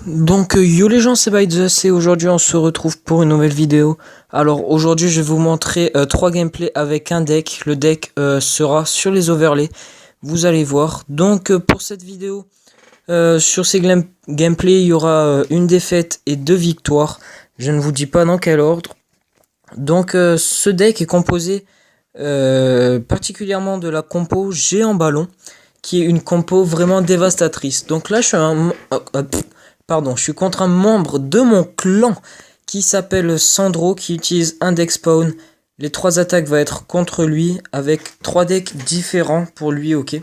Donc yo les gens, c'est ByTheUs et aujourd'hui on se retrouve pour une nouvelle vidéo. Alors aujourd'hui je vais vous montrer trois gameplays avec un deck. Le deck sera sur les overlays, vous allez voir. Donc pour cette vidéo, sur ces gameplays il y aura une défaite et deux victoires. Je ne vous dis pas dans quel ordre. Donc ce deck est composé particulièrement de la compo Géant Ballon, qui est une compo vraiment dévastatrice. Donc là je suis contre un membre de mon clan qui s'appelle Sandro, qui utilise un deck spawn. Les trois attaques vont être contre lui avec trois decks différents pour lui, ok.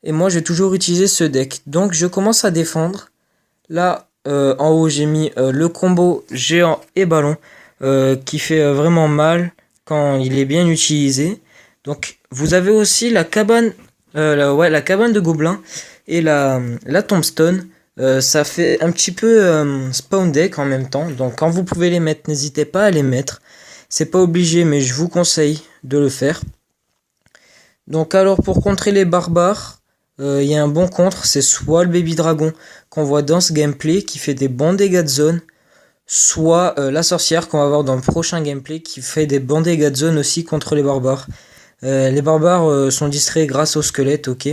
Et moi j'ai toujours utilisé ce deck. Donc je commence à défendre. Là en haut j'ai mis le combo géant et ballon qui fait vraiment mal quand il est bien utilisé. Donc vous avez aussi la cabane, la cabane de gobelins et la tombstone. Ça fait un petit peu spawn deck en même temps. Donc quand vous pouvez les mettre, n'hésitez pas à les mettre. C'est pas obligé, mais je vous conseille de le faire. Donc alors pour contrer les barbares, il y a un bon contre, c'est soit le baby dragon qu'on voit dans ce gameplay qui fait des bons dégâts de zone, soit la sorcière qu'on va voir dans le prochain gameplay qui fait des bons dégâts de zone aussi contre les barbares. Les barbares sont distraits grâce au squelette, ok.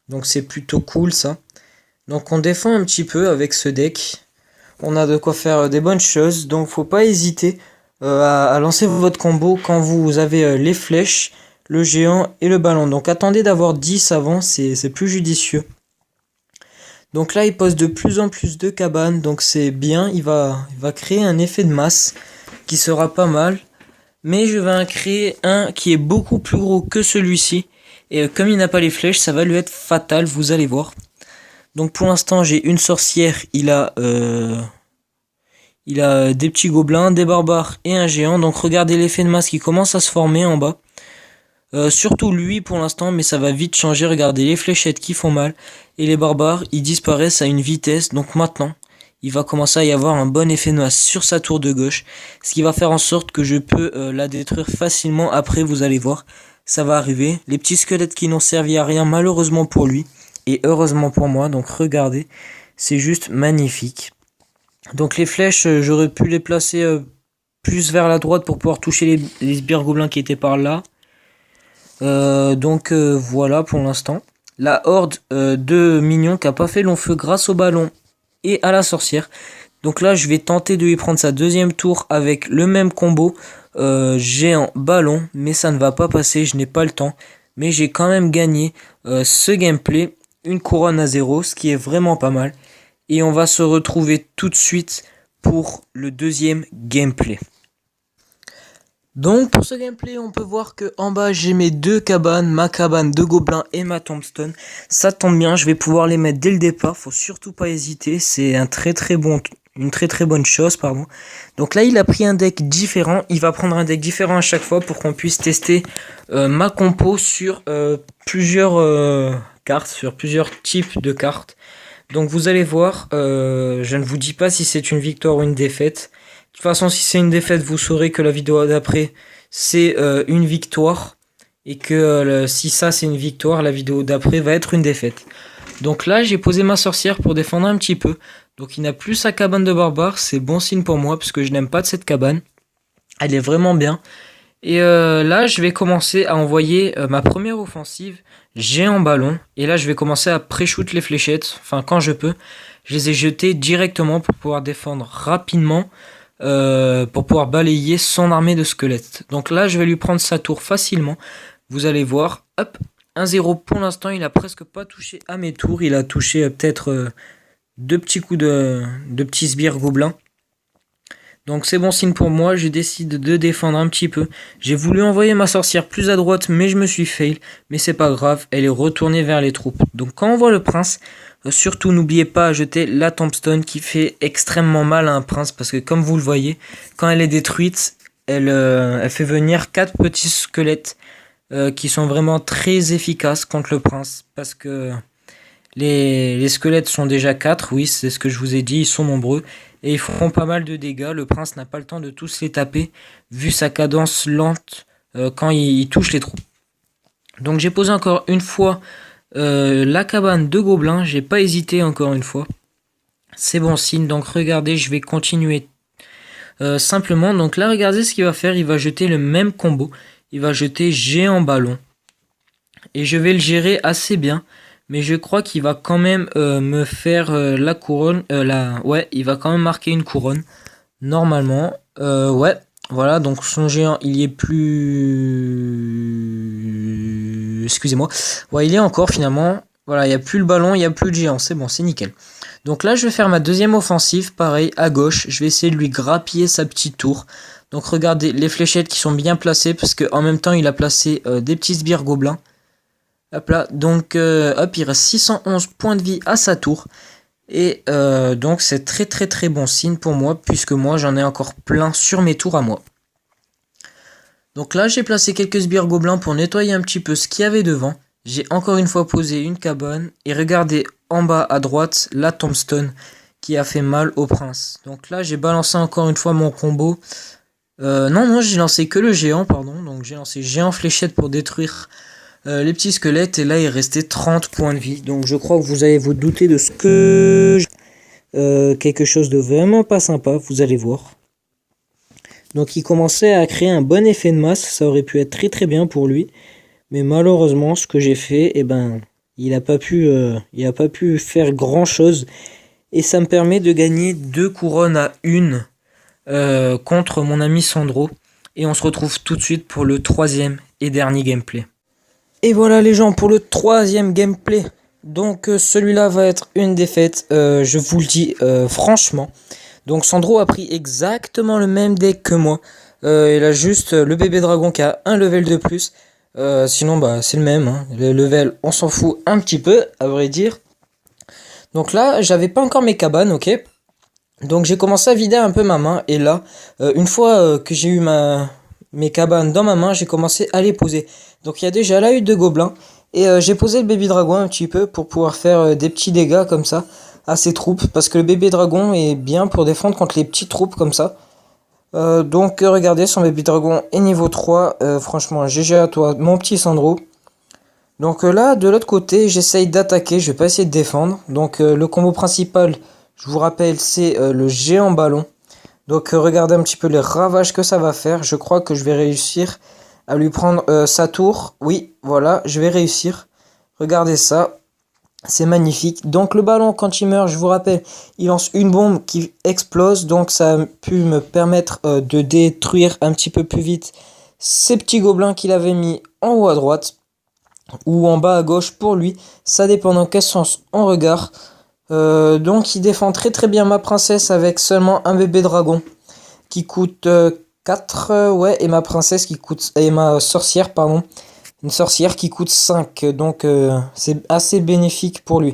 Donc c'est plutôt cool ça. Donc on défend un petit peu avec ce deck. On a de quoi faire des bonnes choses. Donc faut pas hésiter à lancer votre combo quand vous avez les flèches, le géant et le ballon. Donc attendez d'avoir 10 avant, c'est plus judicieux. Donc là il pose de plus en plus de cabanes. Donc c'est bien, il va créer un effet de masse qui sera pas mal. Mais je vais en créer un qui est beaucoup plus gros que celui-ci. Et comme il n'a pas les flèches, ça va lui être fatal, vous allez voir. Donc pour l'instant j'ai une sorcière, il a des petits gobelins, des barbares et un géant. Donc regardez l'effet de masse qui commence à se former en bas. Surtout lui pour l'instant, mais ça va vite changer. Regardez les fléchettes qui font mal. Et les barbares, ils disparaissent à une vitesse. Donc maintenant, il va commencer à y avoir un bon effet de masse sur sa tour de gauche. Ce qui va faire en sorte que je peux la détruire facilement après, vous allez voir. Ça va arriver. Les petits squelettes qui n'ont servi à rien malheureusement pour lui. Et heureusement pour moi, donc regardez, c'est juste magnifique. Donc les flèches, j'aurais pu les placer plus vers la droite pour pouvoir toucher les sbires gobelins qui étaient par là. Donc voilà pour l'instant. La horde de minions qui a pas fait long feu grâce au ballon et à la sorcière. Donc là je vais tenter de lui prendre sa deuxième tour avec le même combo géant ballon. Mais ça ne va pas passer, je n'ai pas le temps. Mais j'ai quand même gagné ce gameplay. Une couronne à 0, ce qui est vraiment pas mal. Et on va se retrouver tout de suite pour le deuxième gameplay. Donc pour ce gameplay, on peut voir que en bas j'ai mes deux cabanes, ma cabane de gobelins et ma tombstone. Ça tombe bien, je vais pouvoir les mettre dès le départ, faut surtout pas hésiter, c'est une très très bonne chose, pardon. Donc là il a pris un deck différent, il va prendre un deck différent à chaque fois pour qu'on puisse tester ma compo sur plusieurs cartes, sur plusieurs types de cartes. Donc vous allez voir, je ne vous dis pas si c'est une victoire ou une défaite. De toute façon, si c'est une défaite, vous saurez que la vidéo d'après, c'est une victoire. Et que si ça, c'est une victoire, la vidéo d'après va être une défaite. Donc là, j'ai posé ma sorcière pour défendre un petit peu. Donc il n'a plus sa cabane de barbare. C'est bon signe pour moi, parce que je n'aime pas de cette cabane. Elle est vraiment bien. Et là, je vais commencer à envoyer ma première offensive géant ballon. Et là, je vais commencer à pré-shoot les fléchettes. Enfin, quand je peux. Je les ai jetées directement pour pouvoir défendre rapidement. Pour pouvoir balayer son armée de squelettes. Donc là, je vais lui prendre sa tour facilement. Vous allez voir. Hop, 1-0 pour l'instant. Il a presque pas touché à mes tours. Il a touché peut-être deux petits coups de petits sbires gobelins. Donc c'est bon signe pour moi, je décide de défendre un petit peu. J'ai voulu envoyer ma sorcière plus à droite, mais je me suis fail. Mais c'est pas grave, elle est retournée vers les troupes. Donc quand on voit le prince, surtout n'oubliez pas à jeter la tombstone qui fait extrêmement mal à un prince. Parce que comme vous le voyez, quand elle est détruite, elle fait venir 4 petits squelettes qui sont vraiment très efficaces contre le prince. Parce que les squelettes sont déjà 4, oui, c'est ce que je vous ai dit, ils sont nombreux. Et ils feront pas mal de dégâts. Le prince n'a pas le temps de tous les taper, vu sa cadence lente quand il touche les troupes. Donc j'ai posé encore une fois la cabane de gobelins. J'ai pas hésité encore une fois. C'est bon signe, donc regardez, je vais continuer simplement. Donc là, regardez ce qu'il va faire, il va jeter le même combo. Il va jeter géant ballon. Et je vais le gérer assez bien. Mais je crois qu'il va quand même me faire la couronne. Ouais, il va quand même marquer une couronne. Normalement. Ouais, voilà, donc son géant, il y est plus... Excusez-moi. Ouais, il y est encore finalement. Voilà, il n'y a plus le ballon, il n'y a plus le géant. C'est bon, c'est nickel. Donc là, je vais faire ma deuxième offensive. Pareil, à gauche. Je vais essayer de lui grappiller sa petite tour. Donc regardez les fléchettes qui sont bien placées. Parce qu'en même temps, il a placé des petits sbires gobelins. Hop là, donc hop, il reste 611 points de vie à sa tour. Et donc c'est très très très bon signe pour moi, puisque moi j'en ai encore plein sur mes tours à moi. Donc là j'ai placé quelques sbires gobelins pour nettoyer un petit peu ce qu'il y avait devant. J'ai encore une fois posé une cabane. Et regardez en bas à droite la tombstone qui a fait mal au prince. Donc là j'ai balancé encore une fois mon combo. Non, j'ai lancé que le géant, pardon. Donc j'ai lancé géant fléchette pour détruire les petits squelettes, et là il restait 30 points de vie. Donc je crois que vous allez vous douter de ce que... quelque chose de vraiment pas sympa, vous allez voir. Donc il commençait à créer un bon effet de masse, ça aurait pu être très très bien pour lui. Mais malheureusement ce que j'ai fait, eh ben, il a pas pu faire grand chose. Et ça me permet de gagner 2 couronnes à 1 contre mon ami Sandro. Et on se retrouve tout de suite pour le 3e et dernier gameplay. Et voilà les gens pour le 3e gameplay. Donc celui-là va être une défaite, je vous le dis franchement. Donc Sandro a pris exactement le même deck que moi. Il a juste le bébé dragon qui a un level de plus. Sinon bah c'est le même, hein. Le level on s'en fout un petit peu à vrai dire. Donc là j'avais pas encore mes cabanes, ok. Donc j'ai commencé à vider un peu ma main. Et là une fois que j'ai eu mes cabanes dans ma main, j'ai commencé à les poser. Donc il y a déjà la hutte de gobelins. Et j'ai posé le bébé dragon un petit peu pour pouvoir faire des petits dégâts comme ça à ses troupes. Parce que le bébé dragon est bien pour défendre contre les petites troupes comme ça. Donc regardez, son bébé dragon est niveau 3. Franchement, GG à toi, mon petit Sandro. Donc là, de l'autre côté, j'essaye d'attaquer. Je vais pas essayer de défendre. Donc le combo principal, je vous rappelle, c'est le géant ballon. Donc regardez un petit peu les ravages que ça va faire. Je crois que je vais réussir à lui prendre sa tour. Oui, voilà, je vais réussir. Regardez ça. C'est magnifique. Donc le ballon, quand il meurt, je vous rappelle, il lance une bombe qui explose. Donc ça a pu me permettre de détruire un petit peu plus vite ces petits gobelins qu'il avait mis en haut à droite. Ou en bas à gauche pour lui. Ça dépend dans quel sens on regarde. Donc il défend très très bien ma princesse avec seulement un bébé dragon qui coûte 4, ouais, et ma princesse qui coûte, et ma sorcière pardon, une sorcière qui coûte 5, donc c'est assez bénéfique pour lui.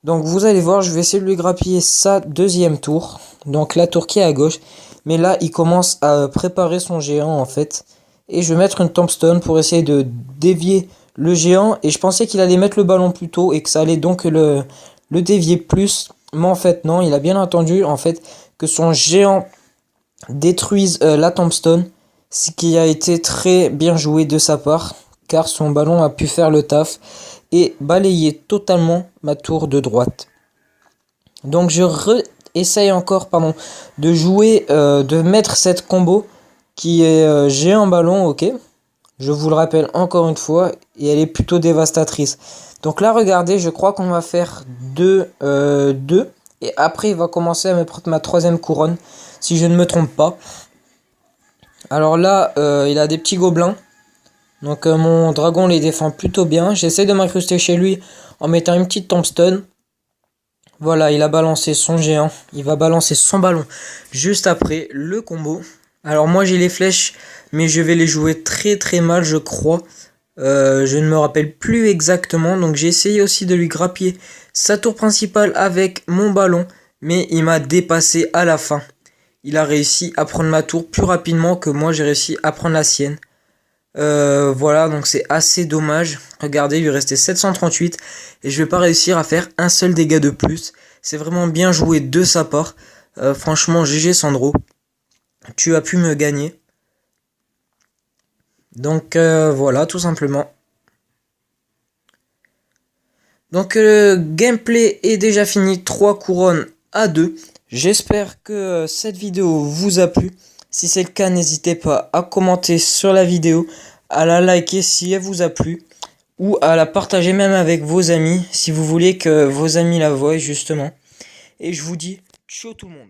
Donc vous allez voir, je vais essayer de lui grappiller sa deuxième tour, donc la tour qui est à gauche, mais là il commence à préparer son géant en fait, et je vais mettre une tombstone pour essayer de dévier le géant, et je pensais qu'il allait mettre le ballon plus tôt et que ça allait donc le dévier plus, mais en fait non, il a bien entendu en fait que son géant détruise la tombstone, ce qui a été très bien joué de sa part, car son ballon a pu faire le taf et balayer totalement ma tour de droite. Donc je essaye encore de jouer, de mettre cette combo qui est géant ballon, ok. Je vous le rappelle encore une fois, et elle est plutôt dévastatrice. Donc là, regardez, je crois qu'on va faire 2, et après il va commencer à me prendre ma 3e couronne, si je ne me trompe pas. Alors là, il a des petits gobelins. Donc mon dragon les défend plutôt bien. J'essaie de m'incruster chez lui en mettant une petite tombstone. Voilà, il a balancé son géant. Il va balancer son ballon juste après le combo. Alors moi j'ai les flèches, mais je vais les jouer très très mal je crois. Je ne me rappelle plus exactement. Donc j'ai essayé aussi de lui grappiller sa tour principale avec mon ballon. Mais il m'a dépassé à la fin. Il a réussi à prendre ma tour plus rapidement que moi j'ai réussi à prendre la sienne. Voilà, donc c'est assez dommage. Regardez, il lui restait 738 et je vais pas réussir à faire un seul dégât de plus. C'est vraiment bien joué de sa part. Franchement, GG Sandro, tu as pu me gagner. Donc voilà, tout simplement. Donc le gameplay est déjà fini. 3 couronnes à 2. J'espère que cette vidéo vous a plu. Si c'est le cas, n'hésitez pas à commenter sur la vidéo, à la liker si elle vous a plu, ou à la partager même avec vos amis si vous voulez que vos amis la voient justement. Et je vous dis ciao tout le monde.